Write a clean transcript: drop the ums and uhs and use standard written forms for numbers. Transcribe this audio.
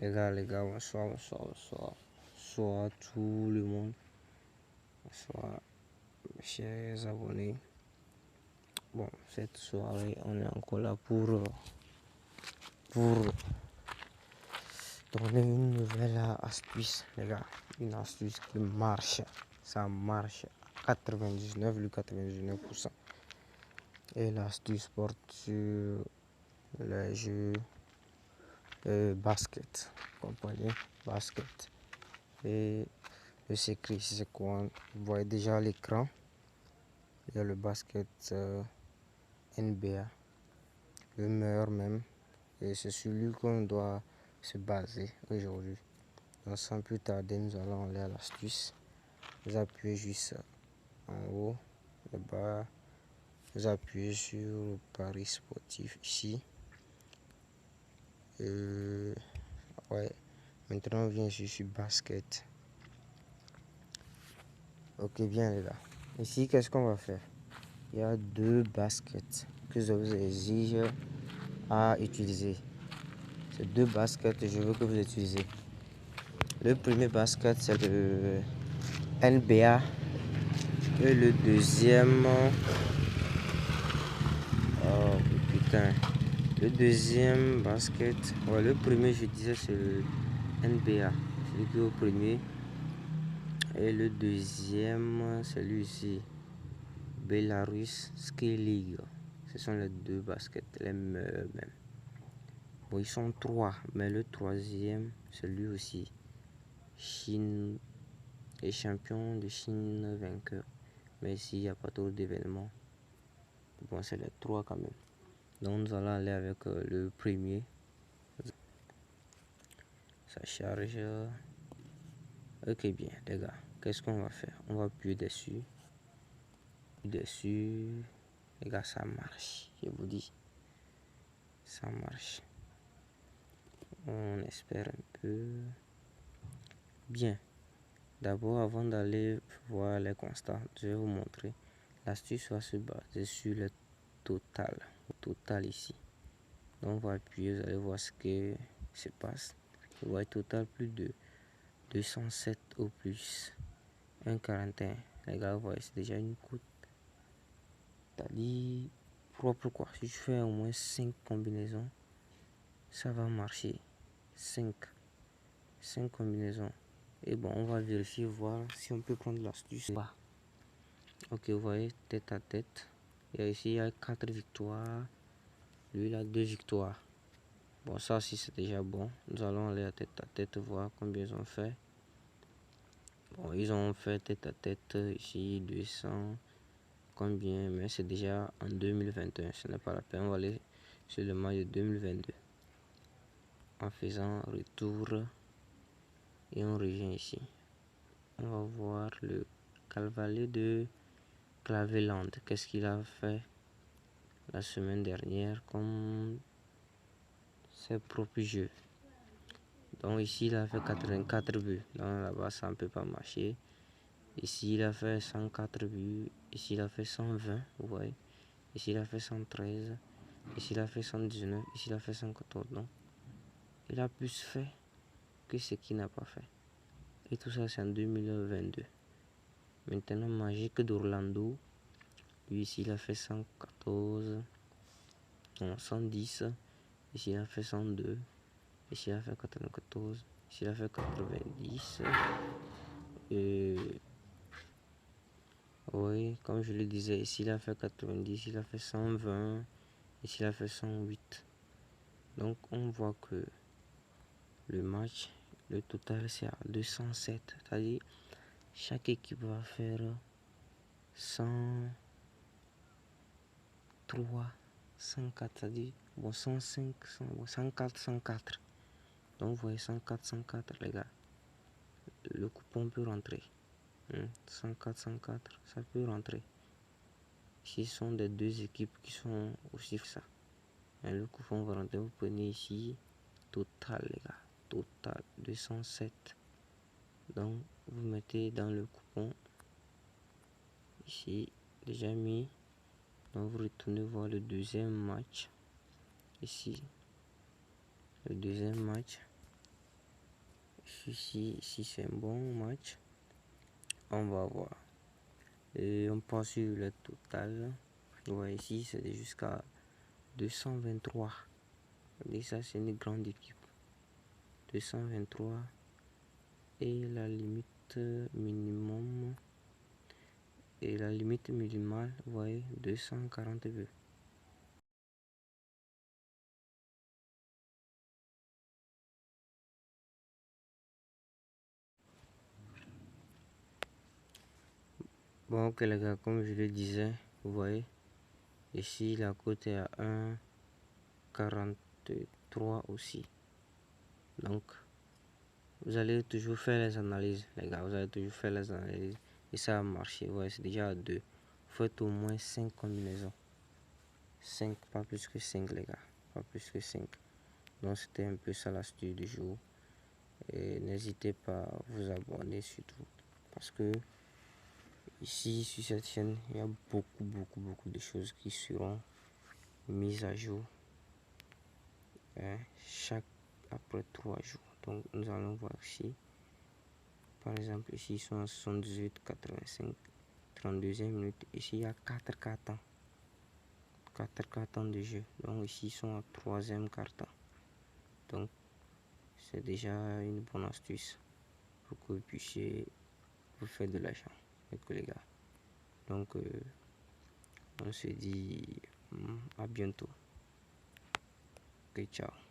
Les gars, bonsoir, bonsoir, bonsoir. Bonsoir tout le monde. Bonsoir, mes chers abonnés. Bon, cette soirée, on est encore là pour donner une nouvelle astuce, les gars. Une astuce qui marche. Ça marche à 99,99%. Et l'astuce porte sur les jeux basket. Vous comprenez? Basket. Et le secret, c'est quoi? Vous voyez déjà l'écran. Il y a le basket NBA, le meilleur même. Et c'est sur lui qu'on doit se baser aujourd'hui. Donc sans plus tarder, nous allons aller à l'astuce. Vous appuyez juste en haut, le bas. Vous appuyez sur le pari sportif ici. Ouais. Maintenant, on vient ici sur basket. Ok, bien les gars. Ici, qu'est-ce qu'on va faire? Il y a deux baskets que je vous exige à utiliser. Ces deux baskets, je veux que vous utilisez. Le premier basket, c'est le NBA. Et le deuxième... Oh putain. Le deuxième basket... Ouais, le premier, je disais, c'est le NBA. Celui qui est au premier. Et le deuxième, c'est lui-ci. Belarus Ski League. Ce sont les deux baskets, les meilleurs même. Bon, ils sont trois, mais le troisième, c'est lui aussi. Chine est champion de Chine vainqueur. Mais ici, il n'y a pas trop d'événements. Bon, c'est les trois quand même. Donc, nous allons aller avec le premier. Ça charge. Ok, bien, les gars. Qu'est-ce qu'on va faire? On va appuyer dessus. Dessus. Les gars, ça marche. Je vous dis. Ça marche. On espère un peu. Bien. D'abord, avant d'aller voir les constats, je vais vous montrer. L'astuce va se baser sur le total. Le total ici. Donc, on va appuyer, vous allez voir ce qui se passe. Vous voyez, total plus de 207 au plus 1,41. Les gars, vous voyez, c'est déjà une cote. C'est-à-dire, propre quoi. Si je fais au moins 5 combinaisons, ça va marcher. 5 combinaisons. Et bon, on va vérifier, voir si on peut prendre l'astuce. Ok, vous voyez, tête à tête. Et ici, il y a 4 victoires. Lui, il a 2 victoires. Bon, ça aussi, c'est déjà bon. Nous allons aller à tête, voir combien ils ont fait. Bon, ils ont fait tête à tête ici, 200. Combien? Mais c'est déjà en 2021. Ce n'est pas la peine. On va aller sur le match de 2022. En faisant retour. Et on revient ici. On va voir le Calvalet de Claveland. Qu'est-ce qu'il a fait la semaine dernière comme ses propres jeux. Donc ici il a fait 84 buts. Donc là-bas ça ne peut pas marcher. Ici il a fait 104 buts. Ici il a fait 120. Vous voyez. Ici il a fait 113. Ici il a fait 119. Ici il a fait 114. Donc il a plus fait que ce qu'il n'a pas fait. Et tout ça c'est en 2022. Maintenant Magique d'Orlando. Lui ici il a fait 114. Non, 110. Ici il a fait 102. Ici il a fait 94. Ici il a fait 90. Et oui, comme je le disais, ici il a fait 90. Il a fait 120. Ici il a fait 108. Donc on voit que le match, le total c'est à 207. C'est-à-dire chaque équipe va faire 103, 104. C'est-à-dire bon, 105, 104, 104. Donc vous voyez 104, 104 les gars. Le coupon peut rentrer. 104, 104, ça peut rentrer. Ici sont des deux équipes qui sont aussi ça. Et le coupon va rentrer. Vous prenez ici total les gars. Total 207. Donc vous mettez dans le coupon. Ici déjà mis. Donc vous retournez voir le deuxième match. Ici. Le deuxième match. si c'est un bon match, on va voir. Et on passe sur le total. Ouais, ici c'est jusqu'à 223. Et ça c'est une grande équipe. 223 et la limite minimum et la limite minimale, vous voyez, 242. Bon, ok les gars, comme je le disais, vous voyez, ici la cote est à 1,43 aussi. Donc, vous allez toujours faire les analyses, les gars, vous allez toujours faire les analyses. Et ça a marché, ouais, c'est déjà à 2. Faites au moins 5 combinaisons. 5, pas plus que 5 les gars, pas plus que 5. Donc c'était un peu ça l'astuce du jour. Et n'hésitez pas à vous abonner surtout. Parce que ici sur cette chaîne, il y a beaucoup de choses qui seront mises à jour chaque après 3 jours. Donc nous allons voir ici. Par exemple ici ils sont à 78,85, 32e minute. Ici il y a 4 cartons. 4 cartons de jeu. Donc ici ils sont à 3e carton. Donc c'est déjà une bonne astuce pour que vous puissiez vous faire de l'argent avec les gars. Donc on se dit à bientôt. Ok, ciao.